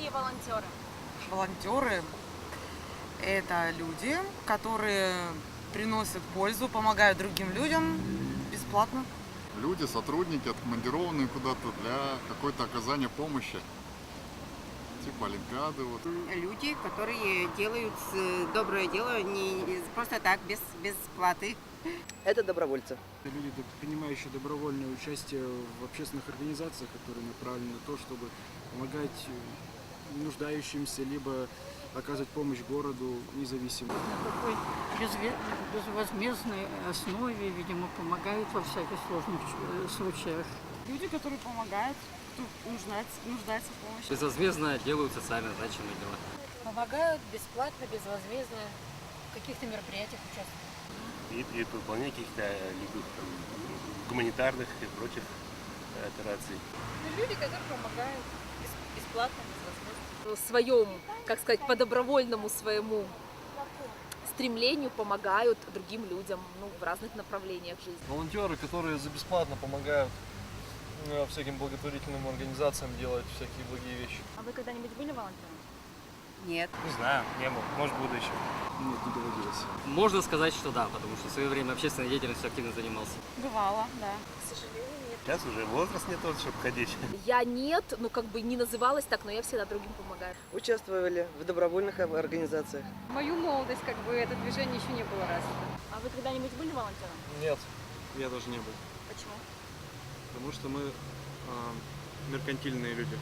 такие волонтеры? Волонтеры– это люди, которые приносят пользу, помогают другим людям бесплатно. Люди, сотрудники, откомандированные куда-то для какой-то оказания помощи. Типа Олимпиады. Вот. Люди, которые делают доброе дело не просто так, без платы. Это добровольцы. Люди, принимающие добровольное участие в общественных организациях, которые направлены на то, чтобы помогать нуждающимся, либо оказывать помощь городу независимо. На такой безвозмездной основе, видимо, помогают во всяких сложных случаях. Люди, которые помогают, кто нуждается в помощи. Безвозмездно делают социально значимые дела. Помогают бесплатно, безвозмездно, в каких-то мероприятиях участвуют. И при выполнении каких-то любых гуманитарных и прочих операций. Люди, которые помогают бесплатно, безвозмездно. В своем, как сказать, по добровольному своему стремлению помогают другим людям, в разных направлениях жизни. Волонтеры, которые за бесплатно помогают всяким благотворительным организациям делать всякие благие вещи. А вы когда-нибудь были волонтером? Нет. Не знаю, не был, может буду еще. Нет, не доводилось. Можно сказать, что да, потому что в свое время общественной деятельностью активно занимался. Бывало, да. К сожалению, нет. Сейчас уже возраст не тот, чтобы ходить. Я нет, не называлась так, но я всегда другим помогаю. Участвовали в добровольных организациях. В мою молодость это движение еще не было развито. А вы когда-нибудь были волонтером? Нет, я даже не был. Почему? Потому что мы меркантильные люди.